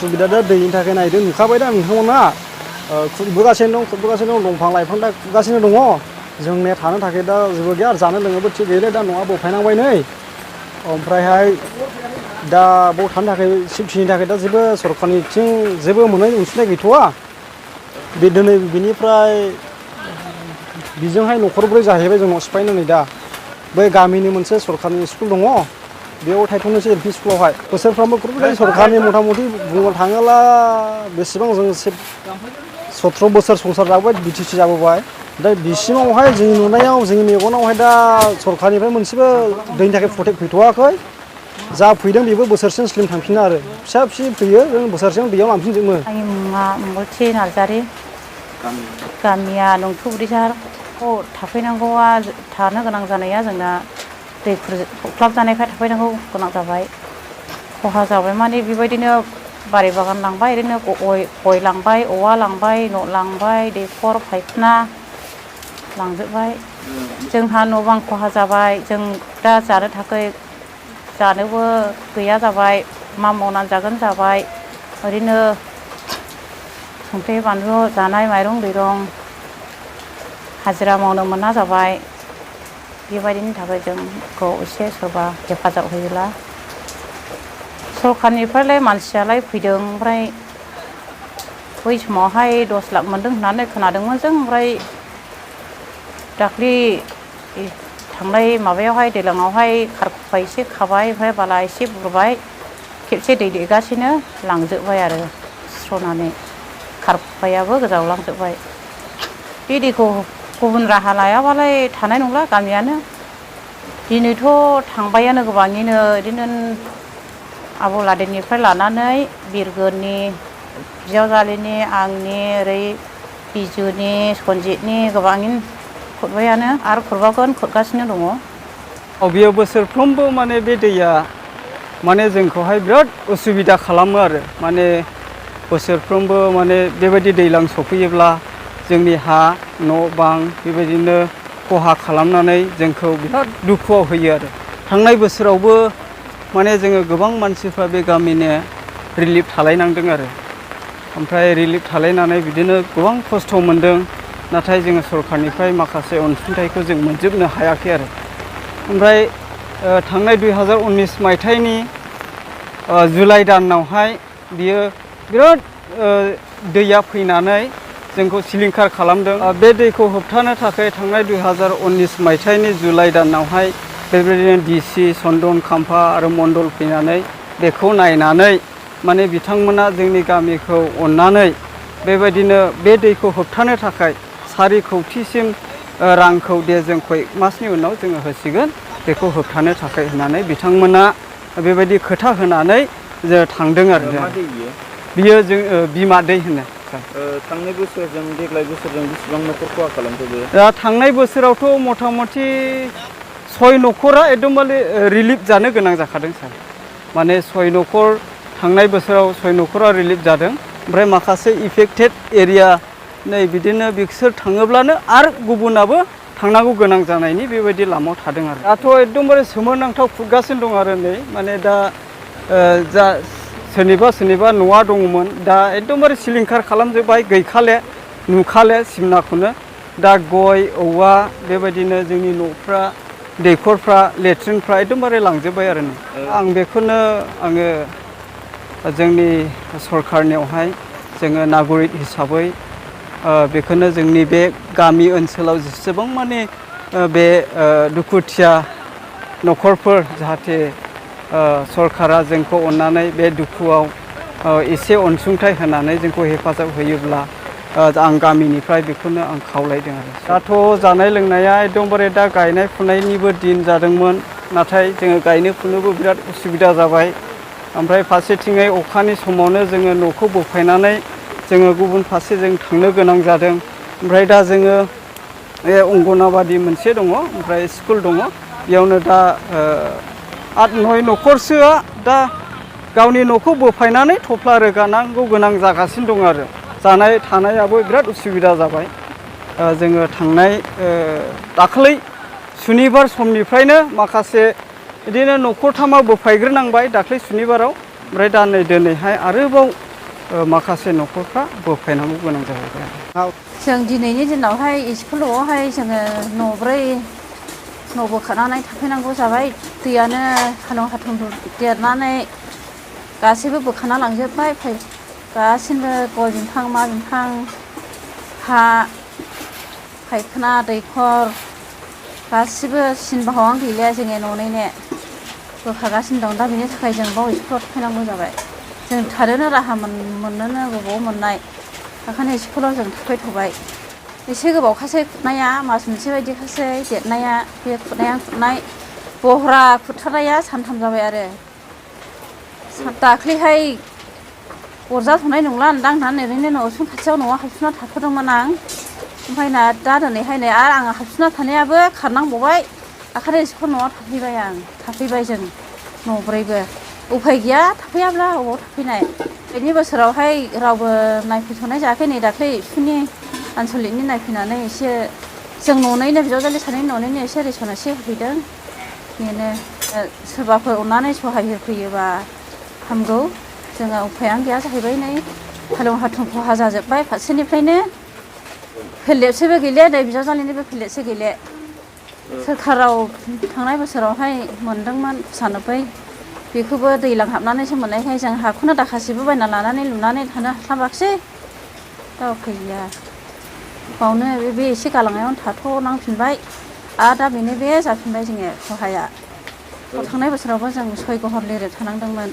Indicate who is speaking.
Speaker 1: उसुबिदा दा दैनि थाखाय नायदों नुखाबाय दा नोंथांमोना खुरबोगासिनो दं दंफां लाइफां दा खुरगासिनो दङ जोंनिया थानो थाखाय दा जेबो गैया आरो जानो लोंनोबो थिग गैला दा न'आ बोफायनांबाय नै ओमफ्रायहाय दा बाव थानो थाखाय सिटिनि थाखाय दा जेबो सरखारनिथिं जेबो मोननाय अनसुंथाइ गैथ'वा बे दिनै बिनिफ्राय बिजोंहाय न'खरब्रै जाहैबाय जोंनाव सिफायनानै दा बै गामिनि मोनसे सरखारनि स्कुल दङ बेयाव थायथ'नोसै एल पि स्कुलावहाय बोसोरफ्रामबो खुरबोनाय सरखारनि मथा मथि बुंनो थाङोब्ला बेसेबां जों 17 बोसोर संसार जाबोबाय बिटिसि जाबोबाय दा बिसिमावहाय जोंनि नुनायाव जोंनि मेगनावहाय दा सरखारनिफ्राय मोनसेबो दैनि थाखाय प्रटेक्ट फैथ'वाखै जा फैदों बेबो बोसोरसेजों स्लिम थांफिनो आरो फिसा फिसि फैयो जों बोसोरसेजों दैयाव लांफिनजोबो।
Speaker 2: आंनि मुङा मंगलथि नार्जारि गामिया नंथुब्रिसार थाफैनांगौआ थानो गोनां जानाया जोंना दै खुरख्लाबजानायखाय थाफैनांगौ गोनां जाबाय खहा जाबाय माने बेबायदिनो बारि बागान लांबाय ओरैनो गय लांबाय औवा लांबाय न' लांबाय दैखर पाइखाना लांजोबबाय जोंहा न' बां खहा जाबाय जों दा जानो थाखाय जानोबो गैया जाबाय मा मावनानै जागोन जाबाय ओरैनो संख्रि बानलु जानाय माइरं दैरं हाजिरा मावनो मोना जाबाय बेबायदिनि थाखाय जोंखौ एसे सोरबा हेफाजाब होयोला सरखारनिफ्रायलाय मानसियालाय फैदों ओमफ्राय बै समावहाय 10 लाख मोनदों होननानै खोनादोंमोन जों ओमफ्राय दाख्लि थांनाय माबायावहाय दैज्लाङावहाय खारखुफा एसे खाबाय ओमफ्राय बाला एसे बुरबाय खेबसे दै देगासिनो लांजोबबाय आरो सुस्र'नानै खारखुफायाबो गोजावलांजोबबाय बे दैखौ गुबुन राहा लायाबालाय थानाय नंला गामियानो दिनैथ' थांबायानो गोबाङैनो बिदिनो आबौलादैनिफ्राय लानानै बिरगोरनि बिजावजालिनि आंनि ओरै बिजुनि सनजितनि गोबाङैनो खुरबायानो आरो खुरबागोन खुरगासिनो दङ।
Speaker 1: बेयो बोसोरफ्रोमबो माने बे दैया माने जोंखौहाय बिराद उसुबिदा खालामो आरो माने बोसोरफ्रोमबो माने बेबायदि दैज्लां सफैयोब्ला जोंनि हा न' बां बेबायदिनो खहा खालामनानै जोंखौ बिराद दुखुआव होयो आरो थांनाय बोसोरावबो माने जोङो गोबां मानसिफ्रा बे गामिनि रिलिफ थालायनांदों आरो ओमफ्राय रिलिफ थालायनानै बिदिनो गोबां खस्थ' मोनदों नाथाय जोङो सरखारनिफ्राय माखासे अनसुंथाइखौ जों मोनजोबनो हायाखै आरो ओमफ्राय थांनाय 2019 मायथाइनि जुलाइ दानावहाय बियो बिराद दैया फैनानै जोंखौ सिलिंखार खालामदों बे दैखौ होबथानो थाखाय थांनाय 2019 मायथाइनि जुलाइ दानावहाय बेबायदिनो डिसि चन्दन खाम्फा आरो मण्डल फैनानै बेखौ नायनानै माने बिथांमोना जोंनि गामिखौ अननानै बेबायदिनो बे दैखौ होबथानो थाखाय 4 कौटिसिम रांखौ दे जों कय मासनि उनाव जोङो होसिगोन बेखौ होबथानो थाखाय होननानै बिथांमोना बेबायदि खोथा होनानै जे थांदों आरो बियो जों बिमा दै होनो
Speaker 3: थांनाय बोसोरजों देग्लाय बोसोरजों बेसेबां न'खर खहा खालामखो बे
Speaker 1: दा थांनाय बोसोरावथ' मथा मथि 6 न'खरा एकदमबारे रिलिफ जानो गोनां जाखादों सार माने 6 न'खर थांनाय बोसोराव 6 न'खरा रिलिफ जादों ओमफ्राय माखासे इफेक्टेड एरिया नै बिदिनो बिसोर थाङोब्लानो आरो गुबुनाबो थांनांगौ गोनां जानायनि बेबायदि लामायाव थादों आरो दाथ' एकदमबारे सोमोनांथाव खुरगासिनो दं आरो नै माने दा जा सोरनिबा न'आ दङमोन दा एकदमबारे सिलिंखार खालामजोब्बाय गैखाले नुखाले सिमनाखौनो दा गय औवा बेबायदिनो जोंनि न'फ्रा दैखरफ्रा लेट्रिनफ्रा एकदमबारे लांजोब्बाय आरो नै आं बेखौनो आङो जोंनि सरखारनियावहाय जोङो नागरिक हिसाबै बेखौनो जोंनि बे गामि ओनसोलाव जेसेबां माने बे दुखुथिया न'खरफोर जाहाथे सरकारा जोंखौ अननानै बे दुखुआव एसे अनसुंथाइ होनानै जोंखौ हेफाजाब होयोब्ला आं गामिनिफ्राय बेखौनो आं खावलायदों आरो दाथ' जानाय लोंनाया एकदमबारे दा गायनाय फुनायनिबो दिन जादोंमोन नाथाय जोङो गायनो फुनोबो बिराद उसुबिदा जाबाय ओमफ्राय फारसेथिङै अखानि समावनो जोङो न'खौ बोफायनानै जोङो गुबुन फारसे जों थांनो गोनां जादों ओमफ्राय दा जोङो अंगनाबादि मोनसे दङ ओमफ्राय स्कुल दङ बेयावनो दा 8-9 न'खरसोआ दा गावनि न'खौ बोफायनानै थफ्ला रोगानांगौ गोनां जागासिनो दं आरो जानाय थानायाबो बिराद उसुबिदा जाबाय जोङो थांनाय दाखालै सुनिबार समनिफ्रायनो माखासे बिदिनो न'खरथामा बोफायग्रोनांबाय दाखालै सुनिबाराव ओमफ्राय दा नै दिनैहाय आरोबाव माखासे न'खरफ्रा बोफायनांगौ गोनां जाहैबाय आरो
Speaker 2: जों दिनैनि दिनावहाय स्कुलावहाय जोङो न'ब्रै न' बोखारनानै थाफैनांगौ जाबाय दैयानो हालुं हाथुं देरनानै गासैबो बोखारना लांजोब्बाय गासिबो गय बिफां मा बिफां हा फायखाना दैखर गासिबो सिनबाहावानो गैलिया जोङो न'निनो बोखारगासिनो दं दा बेनि थाखाय जों बाव स्कुलाव थाफैनांगौ जाबाय जों थानोनो राहा मोननोनो बबाव मोननाय ओंखायनो स्कुलाव जों थाफैथ'बाय एसे गोबावखासै खुरनाया मास मोनसे बायदिखासै देरनाया बे खुरनाय बहरा खुरथारनाया सानथाम जाबाय आरो दाख्लैहाय अरजाथ'नाय नंला होनदां होननानै ओरैनो न'सुं खाथियाव न'आव हाबसोना थाथ'दोंमोन आं ओमफ्राय दा दिनैहाय नै आरो आङो हाबसोना थानायाबो खारनांबावबाय ओंखायनो स्कुल न'आव थाफैबाय जों न'ब्रैबो उफाय गैया थाफैयाब्ला अबाव थाफैनाय बेनि बोसोरावहाय रावबो नायफैथ'नाय जायाखै नै दाख्लै एबसुनि आनसलिकनि नायफैनानै एसे जों न'नैनो बिजावजालि सानैनि न'नैनो एसे रेसन एसे होफैदों बेनो सोरबाफोर अननानै सहाय होफैयोबा हामगौ जोंहा उफायानो गैया जाहैबाय नै हालुं हाथुं खहा जाजोब्बाय फारसेनिफ्रायनो फेलेबसेबो गैले नै बिजावजालिनिबो फेलेबसे गैले सोरखाराव थांनाय बोसोरावहाय मोनदोंमोन 95 बेखौबो दैज्लां हाबनानैसो मोननायखाय जों हाखौनो दाखासेबो बायना लानानै लुनानै थानो हास्लाबाखिसै दा उफाय गैया बावनो बे एसे गालांनायावनो थाथ'नांफिनबाय आरो दा बेनो बे जाफिनबाय जोङो खहाया थांनाय बोसोरावबो जों 6 घर लिरे थानांदोंमोन